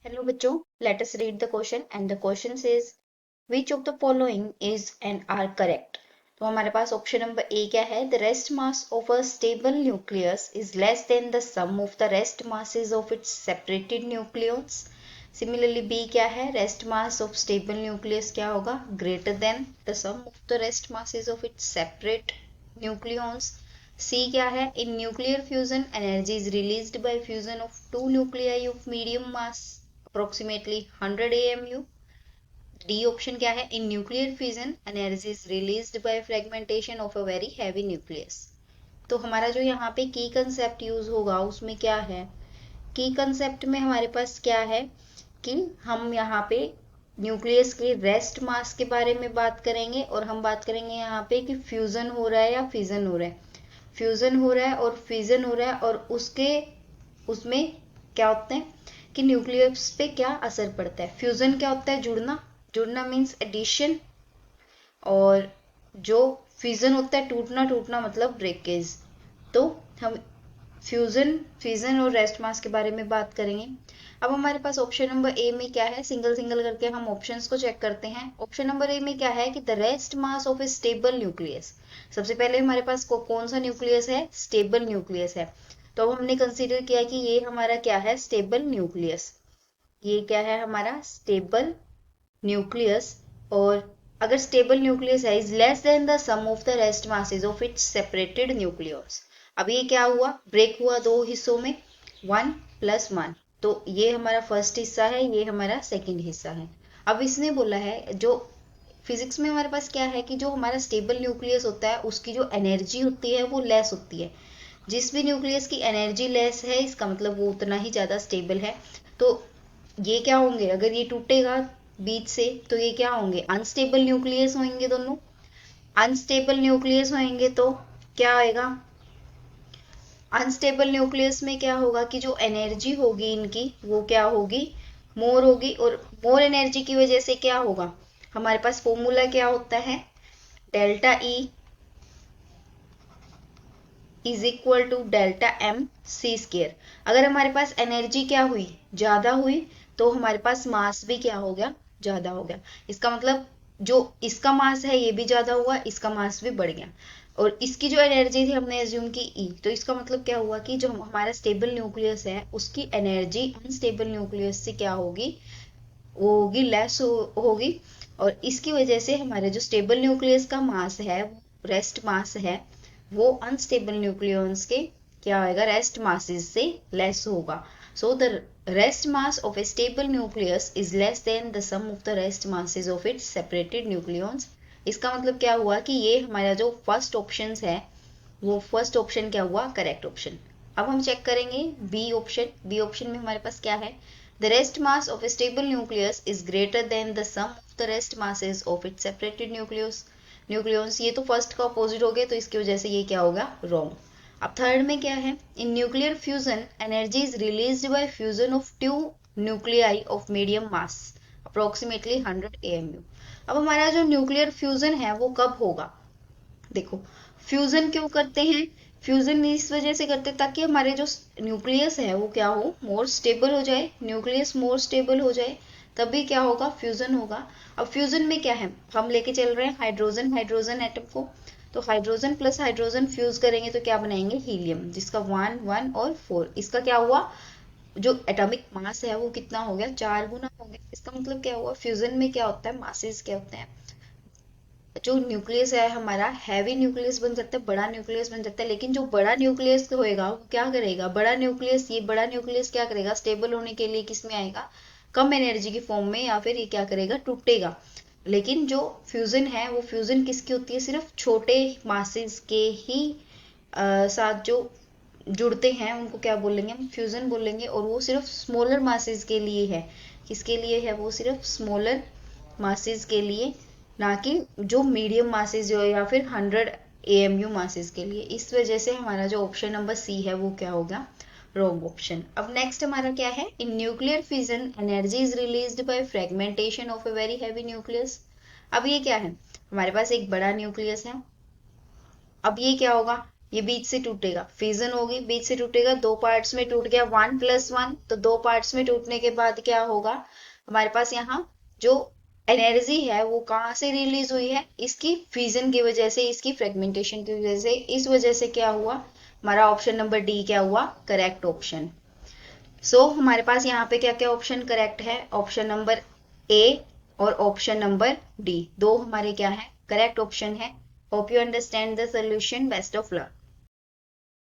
Hello बच्चों, let us read the question and the question says which of the following is and are correct। तो हमारे पास option number A क्या है, the rest mass of a stable nucleus is less than the sum of the rest masses of its separated nucleons। Similarly B क्या है, rest mass of stable nucleus क्या होगा, greater than the sum of the rest masses of its separate nucleons। C क्या है, in nuclear fusion energy is released by fusion of two nuclei of medium mass approximately 100 AMU। D option क्या है, in nuclear fusion energy is released by fragmentation of a very heavy nucleus। तो हमारा जो यहाँ पे की concept use होगा उसमें क्या है, की कंसेप्ट में हमारे पास क्या है कि हम यहाँ पे न्यूक्लियस के रेस्ट मास के बारे में बात करेंगे और हम बात करेंगे यहाँ पे कि फ्यूजन हो रहा है या फिजन हो रहा है। फ्यूजन हो रहा है और फिजन हो रहा है और उसमें क्या होता है कि न्यूक्लियस पे क्या असर पड़ता है। फ्यूजन क्या होता है, जुड़ना, जुड़ना मीन्स एडिशन, और जो फिजन होता है टूटना, टूटना मतलब ब्रेकेज। तो हम फ्यूजन, फिजन और रेस्ट मास के बारे में बात करेंगे। अब हमारे पास ऑप्शन नंबर ए में क्या है, सिंगल सिंगल करके हम ऑप्शंस को चेक करते हैं। ऑप्शन नंबर ए में क्या है कि the rest mass of a stable nucleus. सबसे पहले हमारे पास कौन सा न्यूक्लियस है, स्टेबल न्यूक्लियस है। तो अब हमने कंसीडर किया कि ये हमारा क्या है, स्टेबल न्यूक्लियस। ये क्या है हमारा स्टेबल न्यूक्लियस। और अगर स्टेबल न्यूक्लियस है is less than the sum of the rest masses of its separated nucleus. अब ये क्या हुआ, ब्रेक हुआ दो हिस्सों में, 1+1। तो ये हमारा फर्स्ट हिस्सा है, ये हमारा सेकंड हिस्सा है। अब इसने बोला है, जो फिजिक्स में हमारे पास क्या है कि जो हमारा स्टेबल न्यूक्लियस होता है उसकी जो एनर्जी होती है वो लेस होती है। जिस भी न्यूक्लियस की एनर्जी लेस है इसका मतलब वो उतना ही ज़्यादा स्टेबल है। तो ये क्या होंगे, अगर ये टूटेगा बीच से तो ये क्या होंगे, अनस्टेबल न्यूक्लियस होंगे दोनों। अनस्टेबल न्यूक्लियस होंगे तो क्या आएगा, अनस्टेबल न्यूक्लियस में क्या होगा कि जो एनर्जी होगी इनकी वो क्या होगी, मोर होगी। और मोर एनर्जी की वजह से क्या होगा, हमारे पास फॉर्मूला क्या होता है, delta E is equal to delta M C square. अगर हमारे पास एनर्जी क्या हुई, ज्यादा हुई, तो हमारे पास मास भी क्या हो गया, ज्यादा हो गया। इसका मतलब जो इसका मास है ये भी ज्यादा हुआ, इसका मास भी बढ़ गया। और इसकी जो एनर्जी थी हमने एज्यूम की ई, तो इसका मतलब क्या हुआ कि जो हमारा स्टेबल न्यूक्लियस है उसकी एनर्जी अनस्टेबल न्यूक्लियस से क्या होगी, वो होगी लेस होगी। और इसकी वजह से हमारे जो स्टेबल न्यूक्लियस का मास है, रेस्ट मास है, वो अनस्टेबल न्यूक्लियंस के क्या होगा, रेस्ट मासेस से लेस होगा। So the rest mass of a stable nucleus is less than the sum of the rest masses of its separated nucleons. इसका मतलब क्या हुआ कि ये हमारा जो फर्स्ट ऑप्शन है वो फर्स्ट ऑप्शन क्या हुआ, करेक्ट ऑप्शन। अब हम चेक करेंगे बी ऑप्शन। बी ऑप्शन में हमारे पास क्या है, the rest mass of a stable nucleus is greater than the sum of the rest masses of its separated nucleus. ये तो फर्स्ट का अपोजिट हो गया, तो इसकी वजह से ये क्या होगा, रॉन्ग। अब थर्ड में क्या है, in nuclear fusion energy is released by fusion of two nuclei of medium mass approximately 100 AMU। अब हमारा जो न्यूक्लियर फ्यूजन है वो कब होगा, देखो फ्यूजन क्यों करते हैं, फ्यूजन इस वजह से करते हैं ताकि हमारे जो न्यूक्लियस है वो क्या हो, मोर स्टेबल हो जाए, न्यूक्लियस मोर स्टेबल हो जाए, तभी क्या होगा, फ्यूजन होगा। अब फ्यूजन में क्या है, हम लेके चल रहे हैं हाइड्रोजन, हाइड्रोजन एटम को। तो हाइड्रोजन प्लस हाइड्रोजन फ्यूज करेंगे तो क्या बनाएंगे, हीलियम, जिसका 1 1 और 4। इसका क्या हुआ, जो एटॉमिक मास है वो कितना हो गया, 4 गुना हो गया। इसका मतलब क्या हुआ, फ्यूजन में क्या होता है, मासेस क्या होते हैं, जो न्यूक्लियस है हमारा हैवी न्यूक्लियस बन सकता है, बड़ा न्यूक्लियस बन सकता है। लेकिन जो बड़ा न्यूक्लियस होएगा वो क्या करेगा, बड़ा न्यूक्लियस, ये बड़ा न्यूक्लियस क्या करेगा, स्टेबल होने के लिए किस में आएगा, कम एनर्जी की फॉर्म में, या फिर ये क्या करेगा, टूटेगा। लेकिन जो फ्यूजन है वो फ्यूजन किसकी होती है, सिर्फ छोटे मासेस के ही साथ जो जुड़ते हैं उनको क्या बोलेंगे, हम फ्यूजन बोलेंगे। और वो सिर्फ स्मॉलर मासेस के लिए है, किसके लिए है, वो सिर्फ स्मॉलर मासेस के लिए, ना कि जो मीडियम मासेस जो या फिर 100 AMU मासेस के लिए। इस वजह से हमारा जो ऑप्शन नंबर सी है वो क्या होगा, रॉन्ग ऑप्शन। अब नेक्स्ट हमारा क्या है, in nuclear fission energy is released by fragmentation of a very heavy nucleus. अब ये क्या है, हमारे पास एक बड़ा न्यूक्लियस है। अब ये क्या होगा, ये बीच से टूटेगा, फिजन होगी, बीच से टूटेगा, दो पार्ट्स में टूट गया, 1+1, तो दो पार्ट्स में टूटने के बाद क्या होगा हमारे पास यहाँ जो एनर्जी है वो कहाँ से रिलीज हुई है, इसकी फिजन की वजह से, इसकी फ्रेगमेंटेशन की वजह से, इस वजह से क्या हुआ हमारा ऑप्शन नंबर डी क्या हुआ करेक्ट ऑप्शन। सो हमारे पास यहाँ पे क्या क्या ऑप्शन करेक्ट है, ऑप्शन नंबर ए और ऑप्शन नंबर डी, दो हमारे क्या है करेक्ट ऑप्शन है। Hope you understand the solution, best of luck.